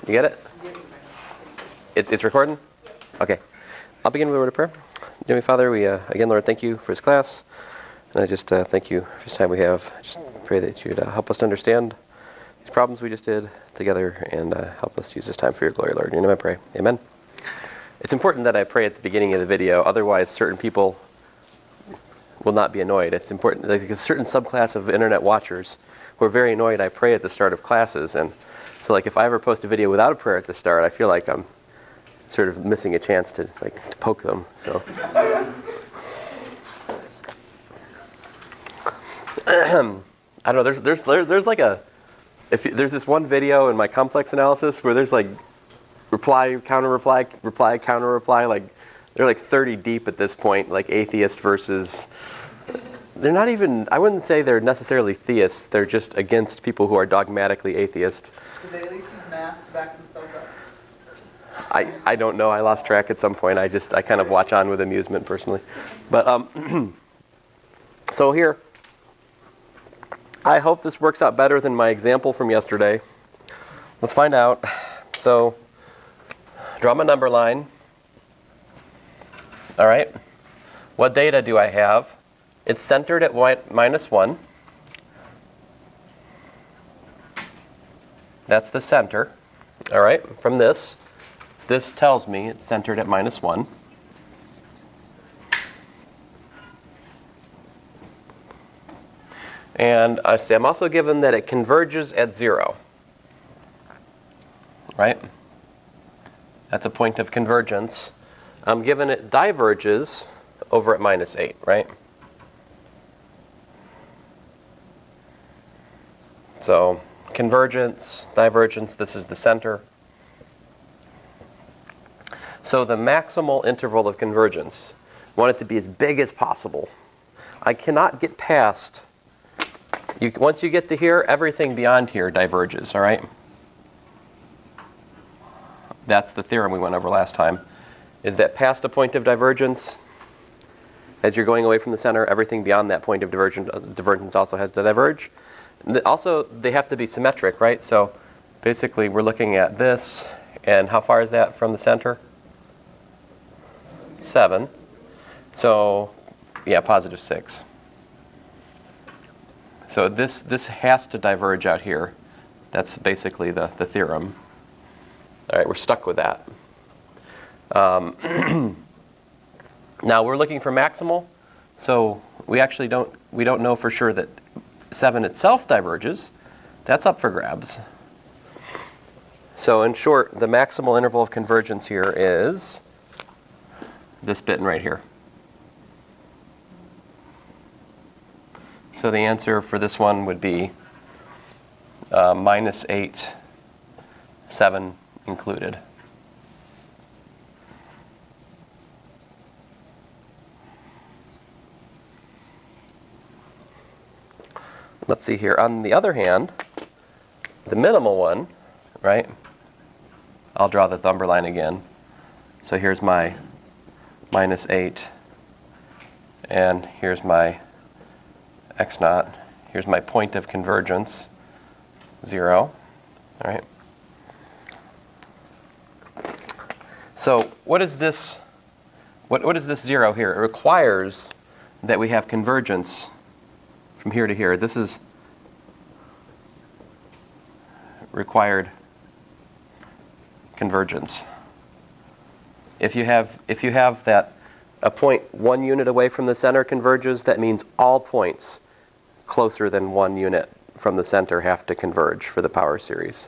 You get it? It's recording? Okay. I'll begin with a word of prayer. Heavenly Father, we, again, Lord, thank you for this class. And I just thank you for this time we have. I just pray that you'd help us to understand these problems we just did together and help us to use this time for your glory, Lord. In your name I pray. Amen. It's important that I pray at the beginning of the video, otherwise certain people will not be annoyed. It's important, like a certain subclass of internet watchers who are very annoyed I pray at the start of classes. And so like if I ever post a video without a prayer at the start, I feel like I'm sort of missing a chance to poke them. So I don't know, there's like a, there's this one video in my complex analysis where there's like reply, counter reply, reply, counter reply, like they're like 30 deep at this point, like atheist versus, they're not even, I wouldn't say they're necessarily theists, they're just against people who are dogmatically atheist. Did they at least use math to back themselves up? I don't know, I lost track at some point, I kind of watch on with amusement personally. But, so here, I hope this works out better than my example from yesterday. Let's find out. So, draw my number line. All right. What data do I have? It's centered at minus 1. That's the center. All right. From this tells me it's centered at minus 1. And I say I'm also given that it converges at 0. Right? That's a point of convergence. I'm given it diverges over at minus 8, right? So convergence, divergence, this is the center. So the maximal interval of convergence, I want it to be as big as possible. I cannot get past, once you get to here, everything beyond here diverges, all right? That's the theorem we went over last time. Is that past a point of divergence, as you're going away from the center, everything beyond that point of divergence also has to diverge. Also, they have to be symmetric, right? So basically, we're looking at this, and how far is that from the center? 7. So, yeah, positive 6. So this has to diverge out here. That's basically the theorem. All right, we're stuck with that. Now we're looking for maximal, so we actually don't know for sure that 7 itself diverges. That's up for grabs. So in short, the maximal interval of convergence here is this bit right here. So the answer for this one would be minus 8, 7 included. Let's see here. On the other hand, the minimal one, right? I'll draw the number line again. So here's my minus 8, and here's my x naught. Here's my point of convergence, 0. All right. So what is this? What is this 0 here? It requires that we have convergence from here to here. This is required convergence. If you have that a point 1 unit away from the center converges, that means all points closer than 1 unit from the center have to converge for the power series.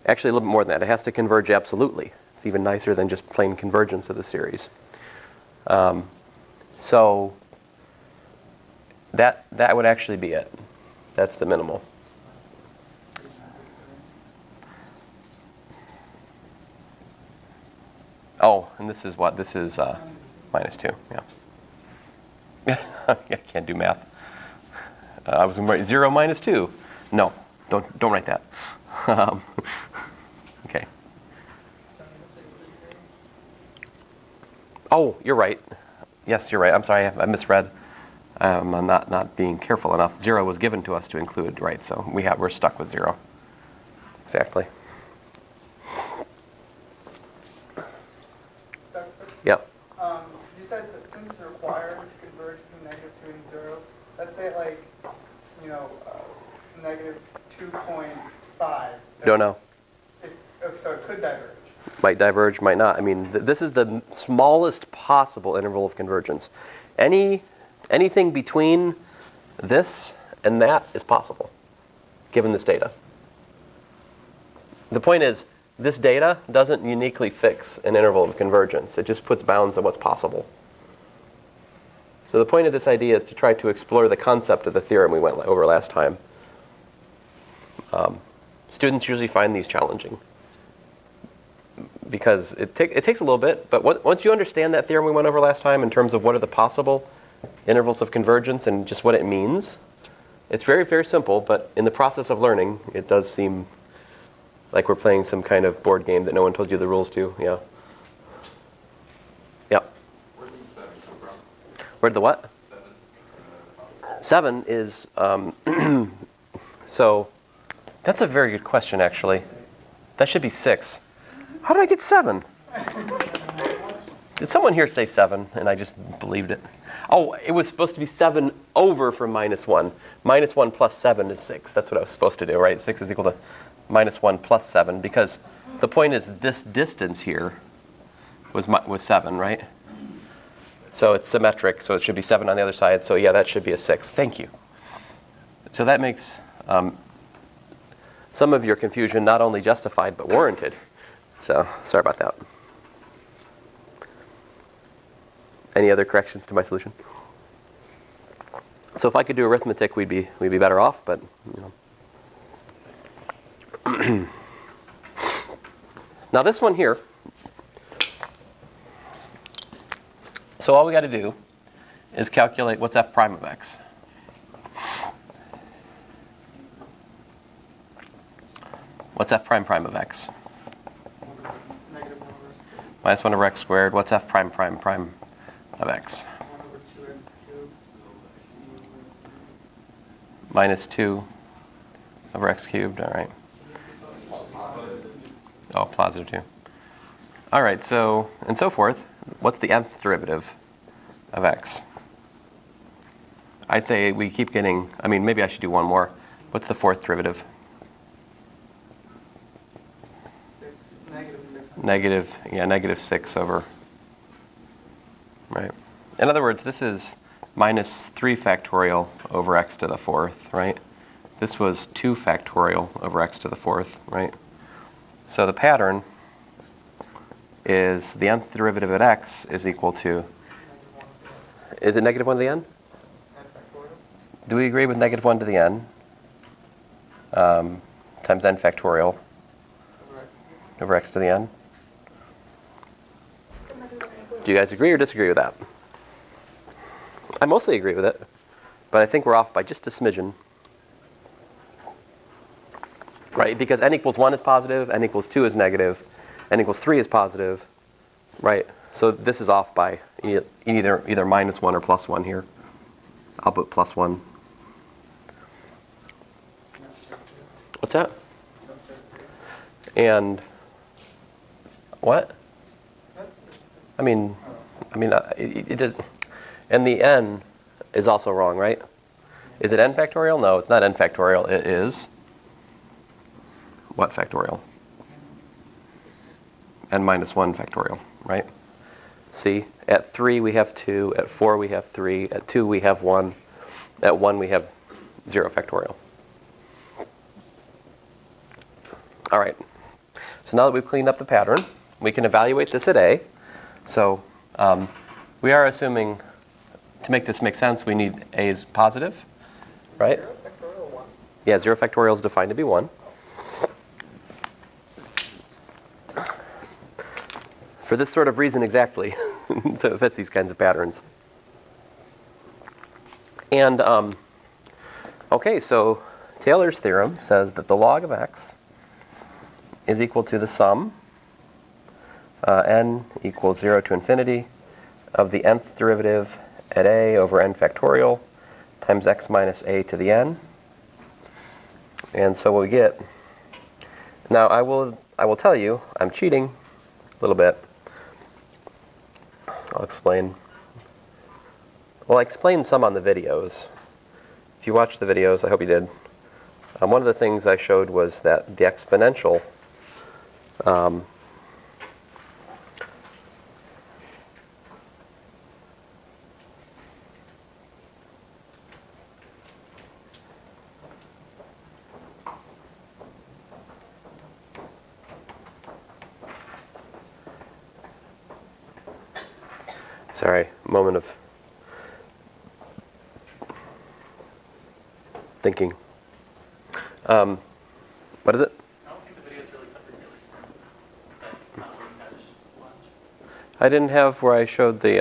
Actually, a little bit more than that. It has to converge absolutely. It's even nicer than just plain convergence of the series. So that would actually be it. That's the minimal. Oh, and this is what? This is minus 2. Yeah. I can't do math. I was going to write 0 minus 2. No, don't write that. Okay. Oh, you're right. Yes, you're right. I'm sorry, I misread. I'm not being careful enough. 0 was given to us to include, right? So we're stuck with 0. Exactly. Yep. You said since it's required to converge from -2 and 0, let's say like, -2.5. Don't know. So it could diverge. Might diverge, might not. I mean, this is the smallest possible interval of convergence. Anything between this and that is possible, given this data. The point is, this data doesn't uniquely fix an interval of convergence. It just puts bounds on what's possible. So the point of this idea is to try to explore the concept of the theorem we went over last time. Students usually find these challenging because it takes a little bit, but once you understand that theorem we went over last time in terms of what are the possible intervals of convergence and just what it means, it's very, very simple, but in the process of learning, it does seem like we're playing some kind of board game that no one told you the rules to. Yeah. Yeah. Where did 7 come from? Where'd the what? 7 is, so that's a very good question, actually. That should be 6. How did I get 7? Did someone here say 7, and I just believed it? Oh, it was supposed to be 7 over from -1. -1 plus 7 is 6. That's what I was supposed to do, right? 6 is equal to -1 plus 7, because the point is this distance here was 7, right? So it's symmetric, so it should be 7 on the other side. So yeah, that should be a 6. Thank you. So that makes some of your confusion not only justified, but warranted. So sorry about that. Any other corrections to my solution? So if I could do arithmetic, we'd be better off, but Now this one here, so all we got to do is calculate what's f prime of x. What's f prime prime of x? Minus 1 over x squared. What's f prime prime prime of x? Minus 2 over x cubed. All right. Oh, positive 2. All right, so, and so forth. What's the nth derivative of x? I'd say we keep getting, maybe I should do one more. What's the fourth derivative? -6 over, right? In other words, this is minus 3 factorial over x to the 4th, right? This was 2 factorial over x to the 4th, right? So the pattern is the nth derivative at x is equal to, is it -1 to the n? Do we agree with -1 to the n times n factorial over x to the n? Do you guys agree or disagree with that? I mostly agree with it, but I think we're off by just a smidgen. Right, because n equals 1 is positive, n equals 2 is negative, n equals 3 is positive, right? So this is off by either -1 or +1 here. I'll put +1. What's that? And what? It does. And the n is also wrong, right? Is it n factorial? No, it's not n factorial. It is what factorial? N minus 1 factorial, right? See, at 3 we have 2, at 4 we have 3, at 2 we have 1, at 1 we have 0 factorial. All right, so now that we've cleaned up the pattern, we can evaluate this at A. So we are assuming, to make this make sense, we need A is positive, right? 0 factorial 1. Yeah, 0 factorial is defined to be 1. For this sort of reason exactly, so it fits these kinds of patterns. And, okay, so Taylor's theorem says that the log of x is equal to the sum, n equals 0 to infinity, of the nth derivative at a over n factorial times x minus a to the n. And so what we get, now I will tell you, I'm cheating a little bit. I'll explain. Well, I explained some on the videos. If you watched the videos, I hope you did. One of the things I showed was that the exponential sorry, moment of thinking. What is it? I don't think the videos really covered Taylor's theorem. But not really much. I didn't have where I showed the.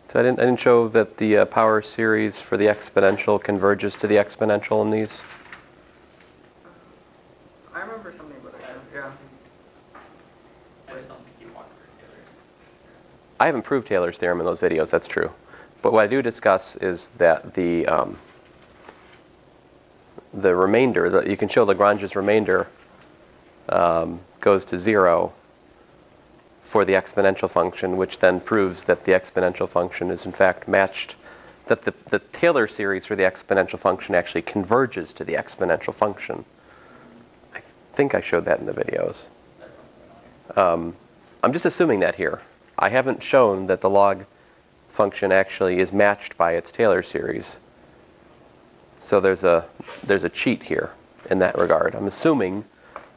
So I didn't show that the power series for the exponential converges to the exponential in these. I remember something about it. Yeah. I just don't think you want to Taylor's. I haven't proved Taylor's theorem in those videos. That's true. But what I do discuss is that the remainder, that you can show Lagrange's remainder goes to 0 for the exponential function, which then proves that the exponential function is in fact matched, that the Taylor series for the exponential function actually converges to the exponential function. I think I showed that in the videos. That sounds familiar. I'm just assuming that here. I haven't shown that the log function actually is matched by its Taylor series. So there's a cheat here in that regard. I'm assuming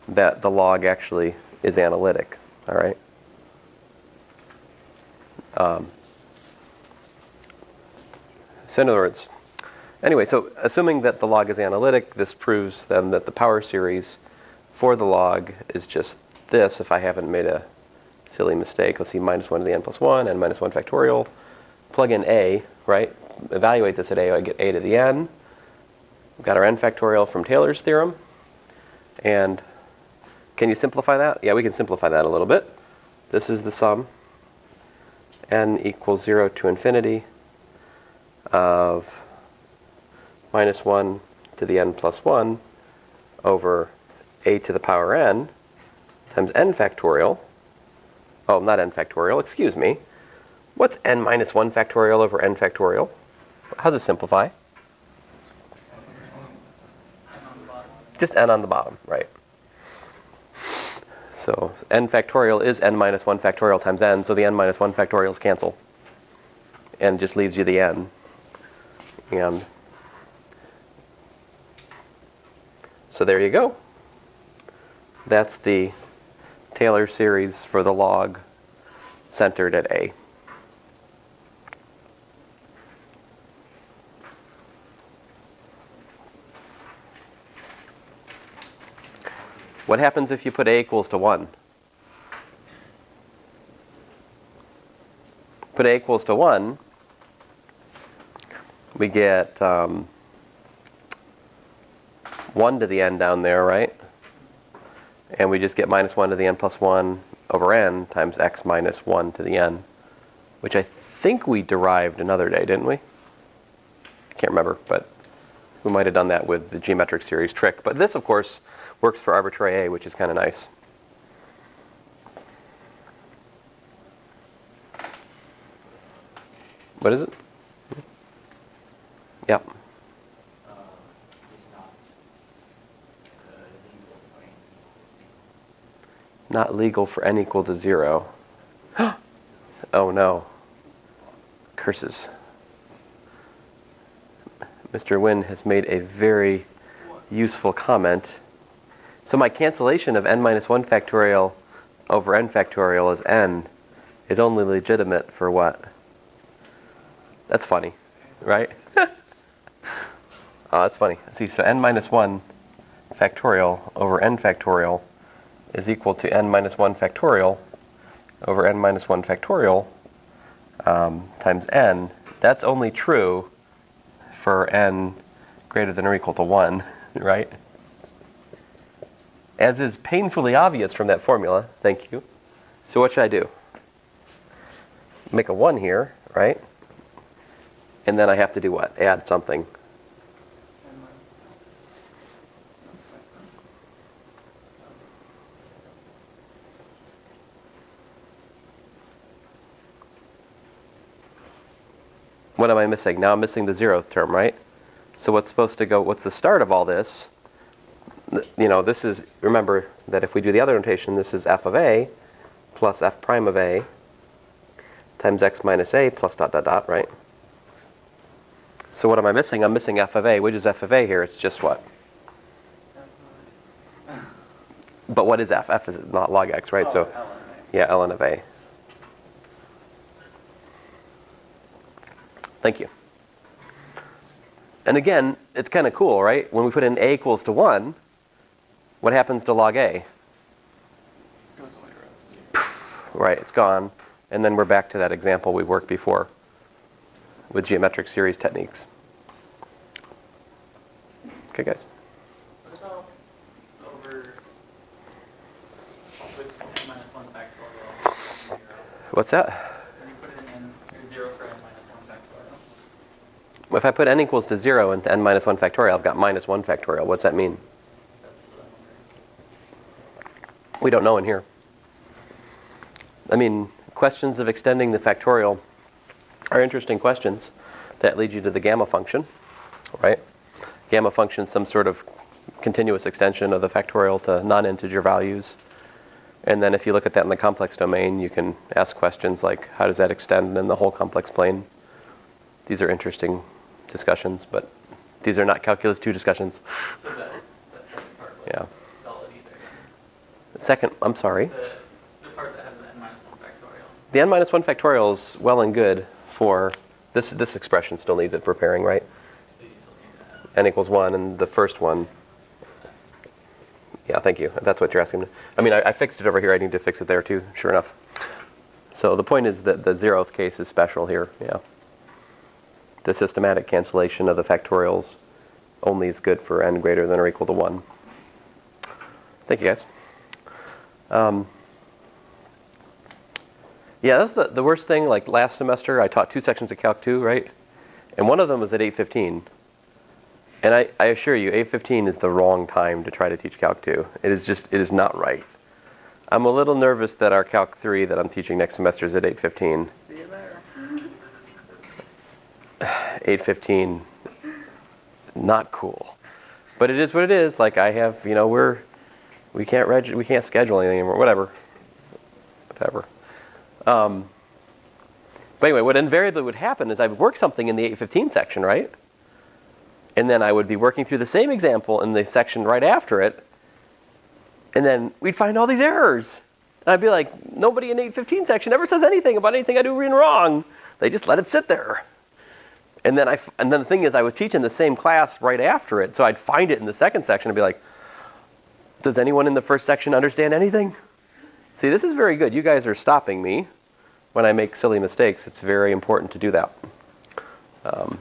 that the log actually is analytic. All right. So in other words, anyway, so assuming that the log is analytic, this proves then that the power series for the log is just this. If I haven't made a silly mistake, let's see, minus 1 to the n plus 1 and minus 1 factorial. Plug in a, right? Evaluate this at a, I get a to the n. We've got our n factorial from Taylor's theorem. And can you simplify that? Yeah, we can simplify that a little bit. This is the sum, n equals 0 to infinity of minus 1 to the n plus 1 over a to the power n times n factorial. Oh, not n factorial, excuse me. What's n minus 1 factorial over n factorial? How does it simplify? Just n on the bottom, right? So n factorial is n minus 1 factorial times n, so the n minus 1 factorials cancel. And just leaves you the n. And so there you go. That's the Taylor series for the log centered at a. What happens if you put a equals to 1? Put a equals to 1, we get 1 to the n down there, right? And we just get minus 1 to the n plus 1 over n times x minus 1 to the n, which I think we derived another day, didn't we? I can't remember, but we might have done that with the geometric series trick. But this, of course, works for arbitrary a, which is kind of nice. What is it? Yep. Not legal for n equal to 0. Oh no. Curses. Mr. Wynn has made a very useful comment. So my cancellation of n minus 1 factorial over n factorial as n is only legitimate for what? That's funny, right? Oh, that's funny. Let's see, so n minus 1 factorial over n factorial is equal to n minus 1 factorial over n minus 1 factorial times n. That's only true for n greater than or equal to 1, right? As is painfully obvious from that formula. Thank you. So what should I do? Make a 1 here, right? And then I have to do what? Add something. What am I missing? Now I'm missing the 0th term, right? So what's supposed to go, what's the start of all this? You know, this is, remember that if we do the other notation, this is f of a plus f prime of a times x minus a plus dot dot dot, right? So what am I missing? I'm missing f of a. Which is f of a here? It's just what? But what is f? F is not log x, right? So yeah, ln of a. Thank you. And again, it's kind of cool, right? When we put in a equals to 1, what happens to log a? Right, it's gone. And then we're back to that example we worked before with geometric series techniques. Okay, guys. What about over with n minus 1 factorial 0? What's that? When you put it in 0 for n minus 1 factorial. If I put n equals to 0 into n minus 1 factorial, I've got minus 1 factorial. What's that mean? That's what I'm wondering. We don't know in here. I mean, questions of extending the factorial are interesting questions that lead you to the gamma function, right? Gamma function is some sort of continuous extension of the factorial to non-integer values. And then if you look at that in the complex domain, you can ask questions like, how does that extend in the whole complex plane? These are interesting discussions, but these are not calculus 2 discussions. So that second part was Yeah. valid either. Second, I'm sorry. The part that has the n minus 1 factorial. The n minus 1 factorial is well and good for this expression still needs it preparing, right? So you still need that. N equals 1 and the first one. Yeah, thank you. If that's what you're asking. I mean, I fixed it over here. I need to fix it there too, sure enough. So the point is that the 0th case is special here, yeah. The systematic cancellation of the factorials only is good for n greater than or equal to 1. Thank you, guys. Yeah, that's the worst thing. Like last semester, I taught 2 sections of Calc 2, right? And one of them was at 8:15. And I assure you, 8:15 is the wrong time to try to teach Calc 2. It is not right. I'm a little nervous that our Calc 3 that I'm teaching next semester is at 8:15. See you there. 8:15 is not cool. But it is what it is. Like I have, you know, we can't schedule anything anymore. Whatever. But anyway, what invariably would happen is I would work something in the 8:15 section, right? And then I would be working through the same example in the section right after it. And then we'd find all these errors. And I'd be like, nobody in 8:15 section ever says anything about anything I do wrong. They just let it sit there. And then the thing is, I would teach in the same class right after it. So I'd find it in the second section and be like, does anyone in the first section understand anything? See, this is very good. You guys are stopping me when I make silly mistakes. It's very important to do that. All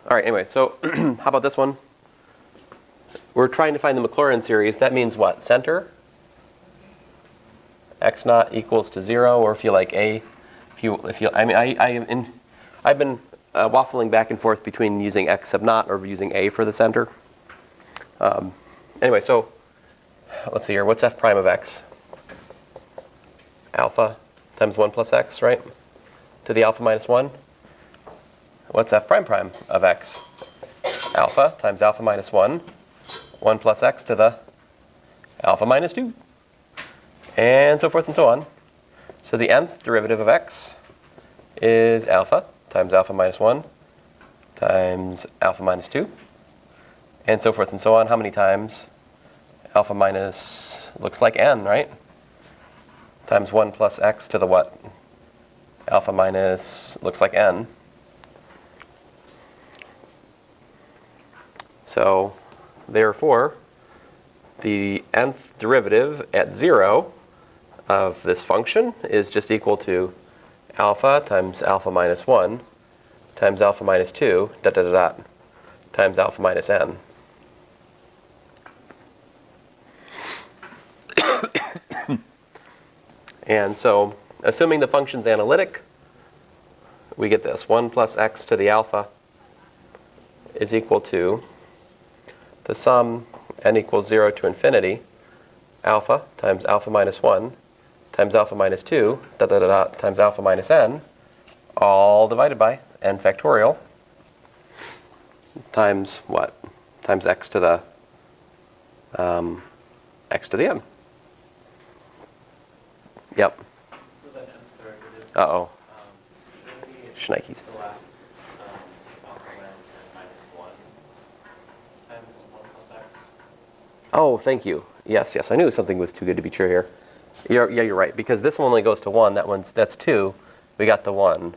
right, anyway, so how about this one? We're trying to find the Maclaurin series. That means what? Center? X naught equals to 0, or if you like A. I've been waffling back and forth between using X sub naught or using A for the center. Anyway, so let's see here. What's f prime of x? Alpha times 1 plus x, right? To the alpha minus 1. What's f prime prime of x? Alpha times alpha minus 1. 1 plus x to the alpha minus 2. And so forth and so on. So the nth derivative of x is alpha times alpha minus 1 times alpha minus 2. And so forth and so on. How many times? Alpha minus looks like n, right? Times 1 plus x to the what? Alpha minus looks like n. So therefore, the nth derivative at 0 of this function is just equal to alpha times alpha minus 1 times alpha minus 2 dot dot dot times alpha minus n. And so, assuming the function's analytic, we get this. 1 plus x to the alpha is equal to the sum n equals 0 to infinity, alpha times alpha minus 1 times alpha minus 2, times alpha minus n, all divided by n factorial, times what? Times x to the n. Yep. For the nth derivative, Uh-oh. should it be Schnikes. the last alpha minus n minus 1 times 1 plus x? Oh, thank you. Yes, yes. I knew something was too good to be true here. You're right. Because this one only goes to 1. That's 2. We got the 1.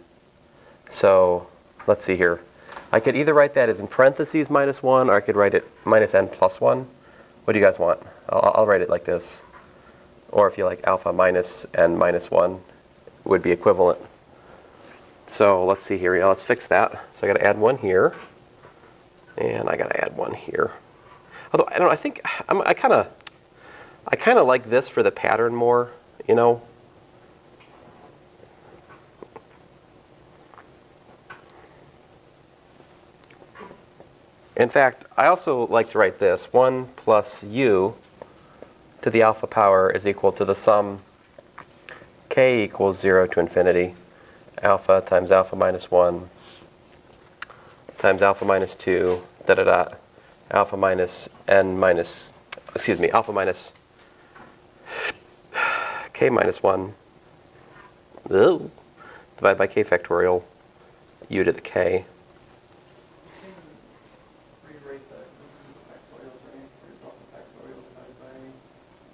So let's see here. I could either write that as in parentheses minus 1, or I could write it minus n plus 1. What do you guys want? I'll write it like this. Or if you like, alpha minus n minus 1 would be equivalent. So let's see here. Yeah, let's fix that. So I got to add 1 here. And I got to add 1 here. Although, I don't know, I think I kind of like this for the pattern more, you know. In fact, I also like to write this. 1 plus u to the alpha power is equal to the sum k equals 0 to infinity. Alpha times alpha minus 1 times alpha minus 2, alpha minus n minus, alpha minus k minus 1, divided by k factorial, u to the k. Rewrite that in terms of factorials, right? There's alpha factorial divided by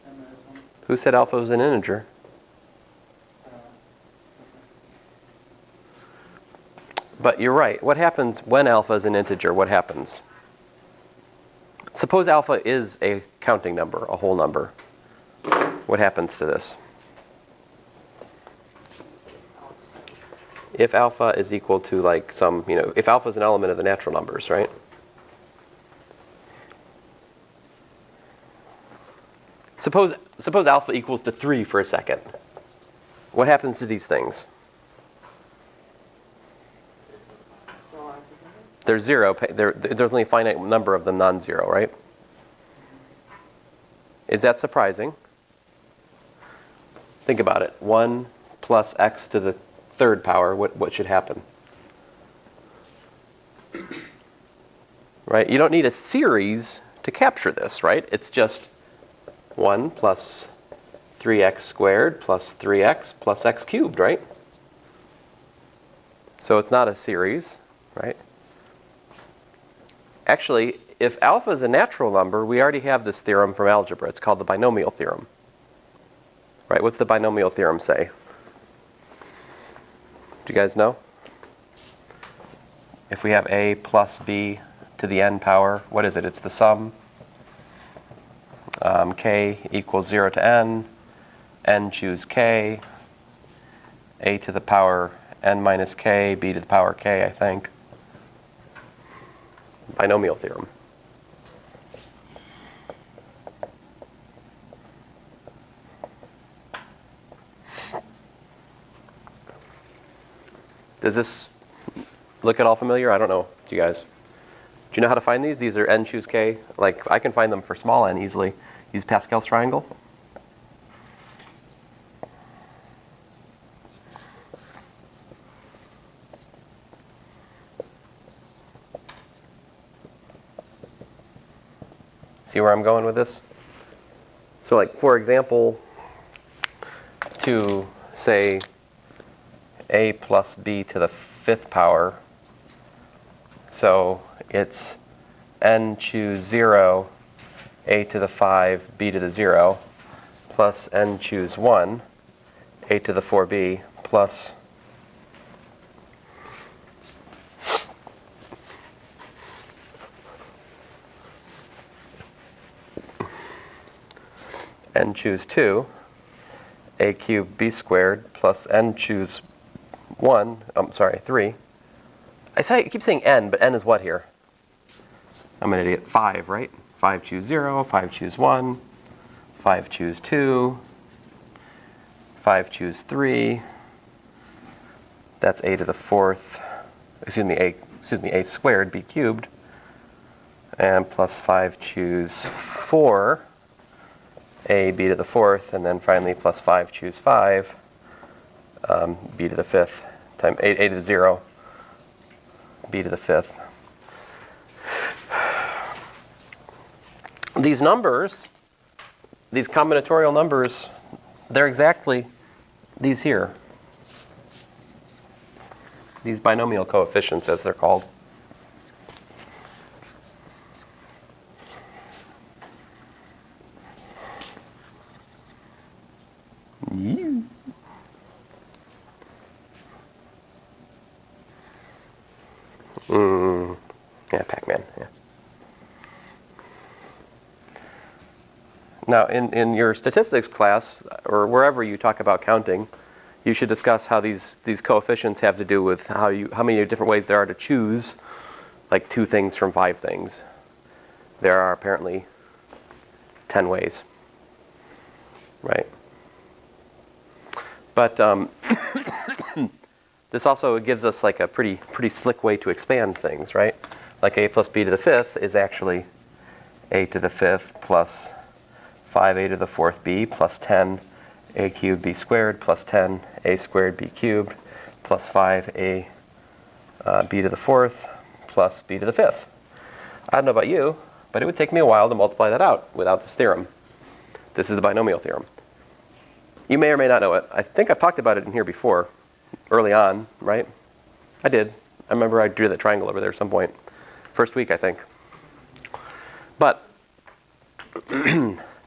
n minus 1. Who said alpha was an integer? But you're right. What happens when alpha is an integer? What happens? Suppose alpha is a counting number, a whole number. What happens to this? If alpha is equal to like some, if alpha is an element of the natural numbers, right? Suppose alpha equals to 3 for a second. What happens to these things? There's 0. There's only a finite number of them non-zero, right? Is that surprising? Think about it. 1 plus x to the third power, what should happen? Right? You don't need a series to capture this, right? It's just 1 plus 3x squared plus 3x plus x cubed, right? So it's not a series, right? Actually, if alpha is a natural number, we already have this theorem from algebra. It's called the Binomial Theorem. Right? What's the Binomial Theorem say? Do you guys know? If we have a plus b to the n power, what is it? It's the sum. K equals 0 to n choose k, a to the power n minus k, b to the power k, I think. Binomial theorem. Does this look at all familiar? I don't know. Do you guys? Do you know how to find these? These are n choose k. Like, I can find them for small n easily. Use Pascal's triangle. See where I'm going with this? So like, for example, to say a plus b to the 5th power, so it's n choose 0, a to the 5, b to the 0, plus n choose 1, a to the 4b, plus n choose 2, a cubed b squared, plus n choose 3. I keep saying n, but n is what here? I'm an idiot. 5, right? 5 choose 0, 5 choose 1, 5 choose 2, 5 choose 3. That's a to the 4th, a squared, b cubed, and plus 5 choose 4. a b to the fourth, and then finally plus 5 choose 5, b to the fifth, times a to the 0, b to the fifth. These numbers, these combinatorial numbers, they're exactly these here. These binomial coefficients, as they're called. Yeah, Pac-Man. Yeah. Now, in your statistics class, or wherever you talk about counting, you should discuss how these coefficients have to do with how many different ways there are to choose, like 2 things from 5 things. There are apparently 10 ways, right? But this also gives us like a pretty slick way to expand things, right? Like a plus b to the fifth is actually a to the fifth plus 5a to the fourth b plus 10 a cubed b squared plus 10 a squared b cubed plus 5a b to the fourth plus b to the fifth. I don't know about you, but it would take me a while to multiply that out without this theorem. This is the binomial theorem. You may or may not know it. I think I've talked about it in here before, early on, right? I did. I remember I drew that triangle over there at some point. First week, I think. But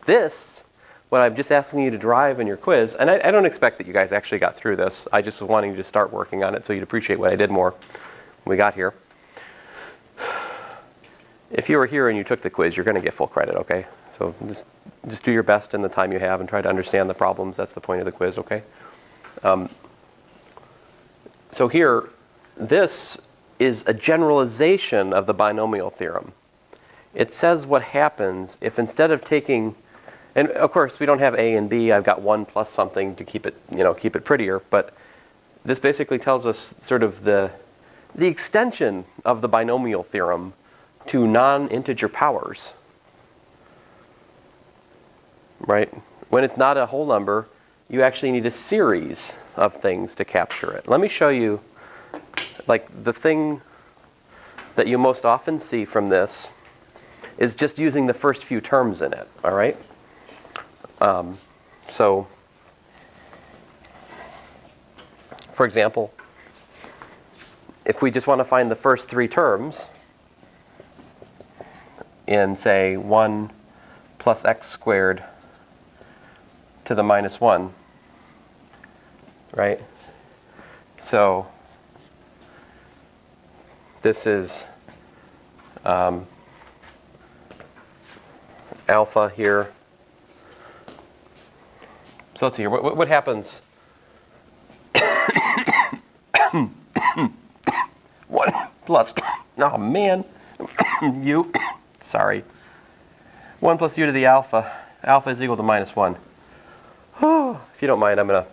this, what I'm just asking you to derive in your quiz, and I don't expect that you guys actually got through this. I just was wanting you to start working on it so you'd appreciate what I did more when we got here. If you were here and you took the quiz, you're going to get full credit, okay? So just do your best in the time you have and try to understand the problems. That's the point of the quiz, okay? So here, this is a generalization of the binomial theorem. It says what happens if instead of taking, and of course we don't have a and b, I've got 1 plus something to keep it prettier, but this basically tells us sort of the extension of the binomial theorem to non-integer powers, right? When it's not a whole number, you actually need a series of things to capture it. Let me show you, like, the thing that you most often see from this is just using the first few terms in it, all right? So, for example, if we just want to find the first 3 terms in, say, 1 plus x squared to the minus 1, right? So this is alpha here. So let's see here. What happens? 1 plus, oh man, u, sorry. 1 plus u to the alpha. Alpha is equal to minus 1. Oh, if you don't mind, I'm going to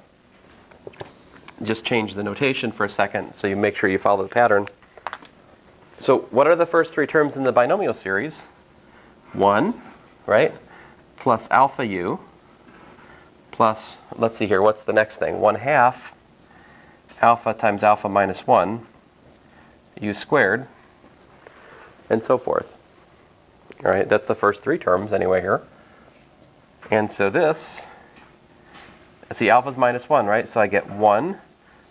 just change the notation for a second so you make sure you follow the pattern. So what are the first 3 terms in the binomial series? 1, right, plus alpha u, plus, let's see here, what's the next thing? 1/2 alpha times alpha minus 1, u squared, and so forth. All right, that's the first 3 terms anyway here. And so this, see, alpha's minus 1, right? So I get 1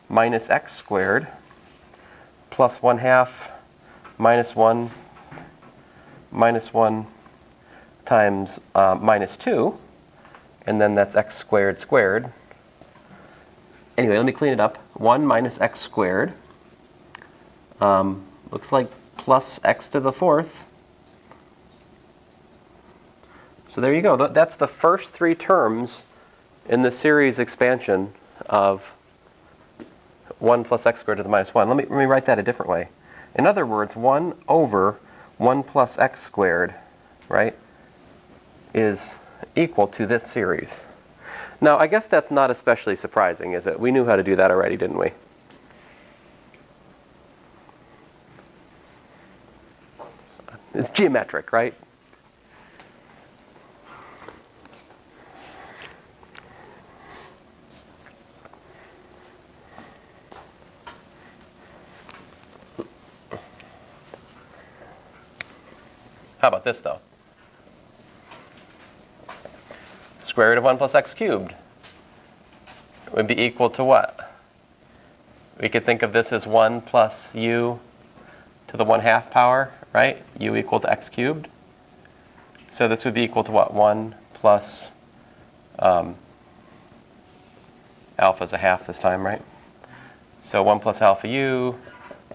minus x squared plus 1/2 minus 1 times minus 2, and then that's x squared squared. Anyway, let me clean it up. 1 minus x squared looks like plus x to the 4th. So there you go. That's the first 3 terms in the series expansion of 1 plus x squared to the minus 1. Let me write that a different way. In other words, 1 over 1 plus x squared, right, is equal to this series. Now, I guess that's not especially surprising, is it? We knew how to do that already, didn't we? It's geometric, right? How about this, though? Square root of 1 plus x cubed would be equal to what? We could think of this as 1 plus u to the 1/2 power, right? U equal to x cubed. So this would be equal to what? 1 plus alpha is a half this time, right? So 1 plus alpha u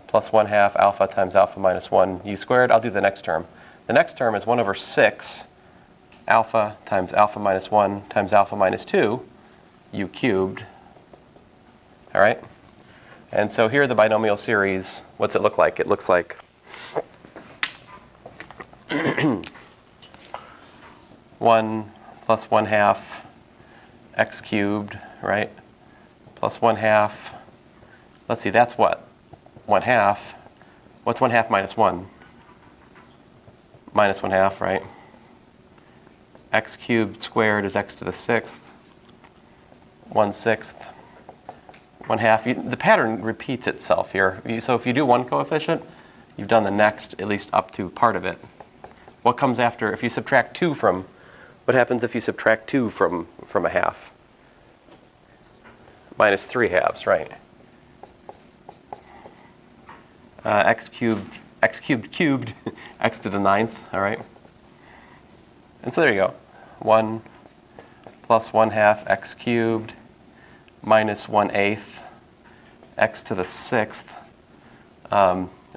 plus 1/2 alpha times alpha minus 1 u squared. I'll do the next term. The next term is 1 over 6 alpha times alpha minus 1 times alpha minus 2 u cubed. All right? And so here the binomial series, what's it look like? It looks like one plus 1/2 x cubed, right? Plus 1/2. Let's see, that's what? 1/2. What's 1/2 minus 1? Minus 1/2, right? X cubed squared is x to the 6th. 1/6. 1/2. The pattern repeats itself here. So if you do one coefficient, you've done the next, at least up to part of it. What comes after? If you subtract 2 from, what happens if you subtract 2 from a half? Minus 3/2, right? X cubed cubed, x to the 9th, all right? And so there you go. 1 plus 1/2 x cubed minus 1/8 x to the 6th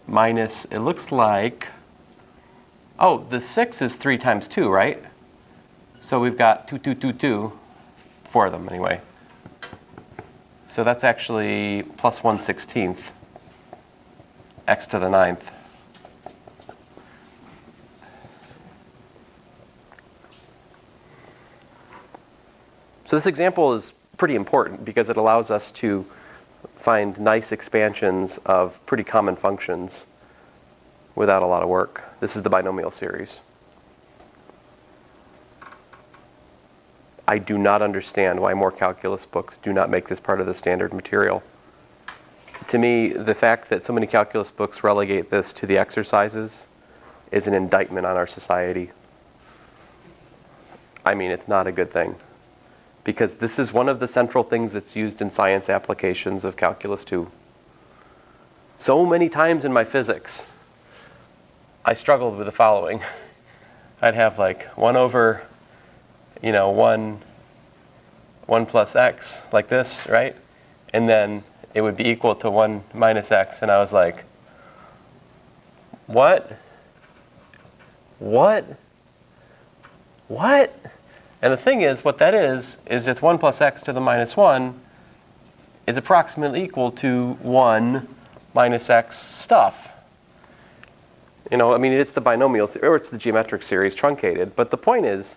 minus, it looks like, oh, the 6 is 3 times 2, right? So we've got 2, 2, 2, 2, 4 of them anyway. So that's actually plus 1/16 x to the 9th. So this example is pretty important because it allows us to find nice expansions of pretty common functions without a lot of work. This is the binomial series. I do not understand why more calculus books do not make this part of the standard material. To me, the fact that so many calculus books relegate this to the exercises is an indictment on our society. I mean, it's not a good thing. Because this is one of the central things that's used in science applications of Calculus 2. So many times in my physics, I struggled with the following. I'd have like 1 over, 1 plus x, like this, right? And then it would be equal to 1 minus x. And I was like, what? What? What? And the thing is, what that is it's 1 plus x to the minus 1 is approximately equal to 1 minus x stuff. It's the binomial, or it's the geometric series truncated. But the point is,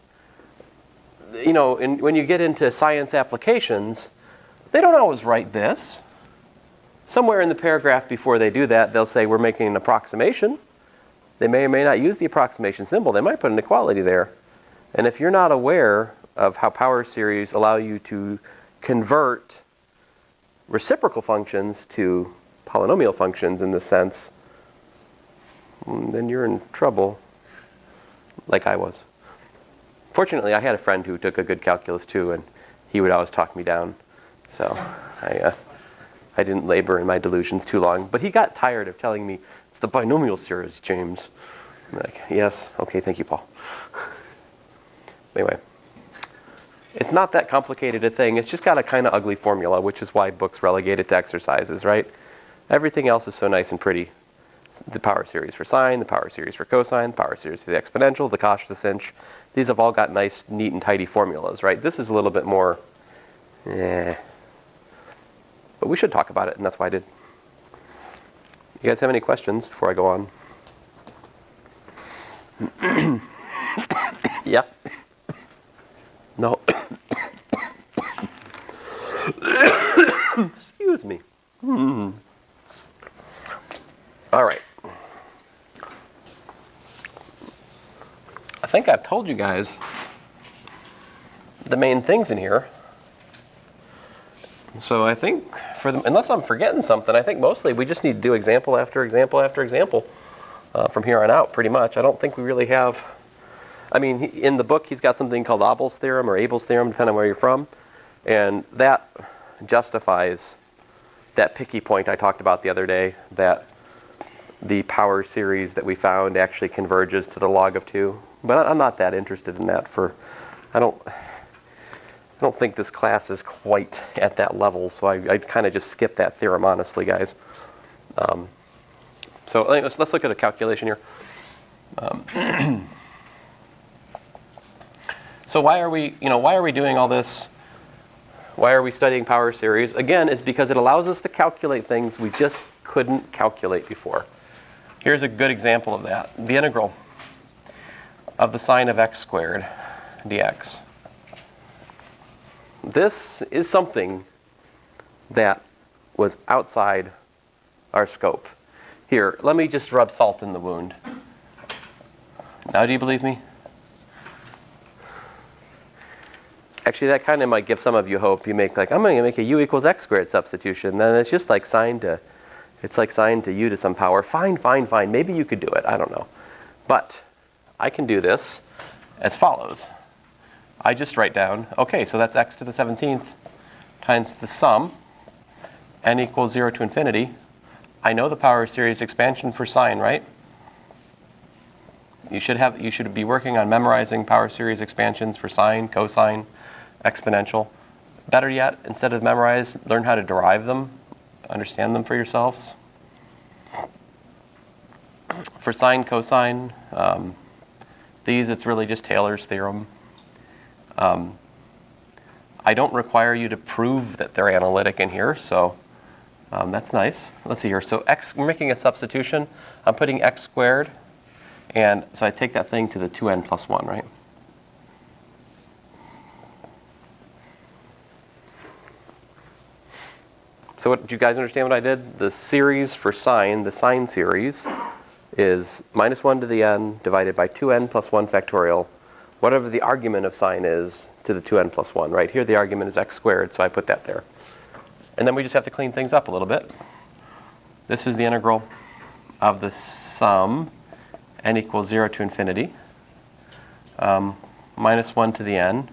when you get into science applications, they don't always write this. Somewhere in the paragraph before they do that, they'll say we're making an approximation. They may or may not use the approximation symbol. They might put an equality there. And if you're not aware of how power series allow you to convert reciprocal functions to polynomial functions in this sense, then you're in trouble, like I was. Fortunately, I had a friend who took a good calculus too, and he would always talk me down. So I didn't labor in my delusions too long. But he got tired of telling me, it's the binomial series, James. I'm like, yes, okay, thank you, Paul. Anyway, it's not that complicated a thing. It's just got a kind of ugly formula, which is why books relegate it to exercises, right? Everything else is so nice and pretty. The power series for sine, the power series for cosine, the power series for the exponential, the cosh, the sinh. These have all got nice, neat, and tidy formulas, right? This is a little bit more, But we should talk about it, and that's why I did. You guys have any questions before I go on? Yeah? No. Excuse me. All right. I think I've told you guys the main things in here. So I think, unless I'm forgetting something, I think mostly we just need to do example after example after example. from here on out, pretty much. I don't think we really have... I mean, in the book, he's got something called Abel's theorem or Abel's theorem, depending on where you're from. And that justifies that picky point I talked about the other day, that the power series that we found actually converges to the log of 2. But I'm not that interested in that. I don't think this class is quite at that level, so I'd kind of just skip that theorem, honestly, guys. So let's look at a calculation here. So why are we doing all this? Why are we studying power series? Again, it's because it allows us to calculate things we just couldn't calculate before. Here's a good example of that. The integral of the sine of x squared dx. This is something that was outside our scope. Here, let me just rub salt in the wound. Now do you believe me? Actually, that kind of might give some of you hope. You make I'm going to make a u equals x squared substitution. Then it's just like sine to u to some power. Fine. Maybe you could do it. I don't know. But I can do this as follows. I just write down, okay, so that's x to the 17th times the sum, n equals 0 to infinity. I know the power series expansion for sine, right? You should be working on memorizing power series expansions for sine, cosine, exponential. Better yet, instead of memorize, learn how to derive them, understand them for yourselves. For sine, cosine, it's really just Taylor's theorem. I don't require you to prove that they're analytic in here, so that's nice. Let's see here. So we're making a substitution. I'm putting x squared, and so I take that thing to the 2n plus 1, right? So do you guys understand what I did? The series for sine, the sine series, is minus 1 to the n divided by 2n plus 1 factorial, whatever the argument of sine is to the 2n plus 1. Right here the argument is x squared, so I put that there. And then we just have to clean things up a little bit. This is the integral of the sum, n equals 0 to infinity, minus 1 to the n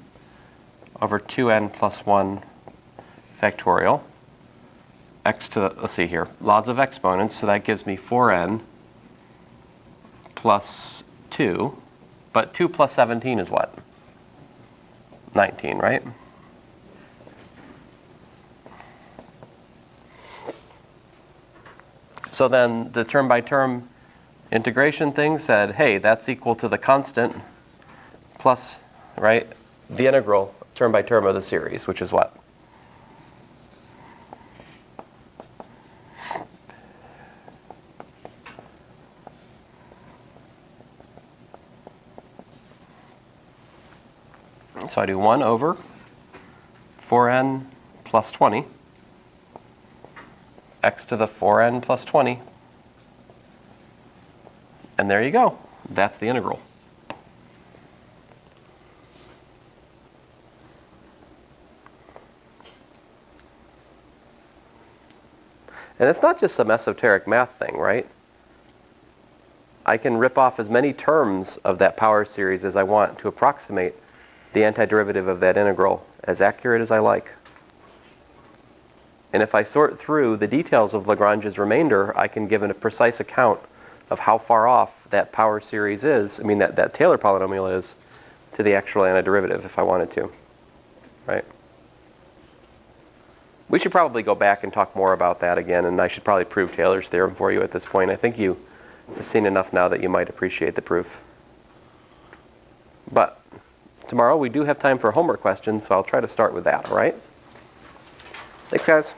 over 2n plus 1 factorial, x to the, let's see here, laws of exponents, so that gives me 4n plus 2, but 2 plus 17 is what? 19, right? So then the term-by-term integration thing said, hey, that's equal to the constant plus, right, the integral term-by-term of the series, which is what? So I do 1 over 4n plus 20, x to the 4n plus 20, and there you go. That's the integral. And it's not just some esoteric math thing, right? I can rip off as many terms of that power series as I want to approximate the antiderivative of that integral as accurate as I like. And if I sort through the details of Lagrange's remainder, I can give a precise account of how far off that power series is, that Taylor polynomial is, to the actual antiderivative if I wanted to, right? We should probably go back and talk more about that again, and I should probably prove Taylor's theorem for you at this point. I think you have seen enough now that you might appreciate the proof. But tomorrow we do have time for homework questions, so I'll try to start with that, all right? Thanks, guys.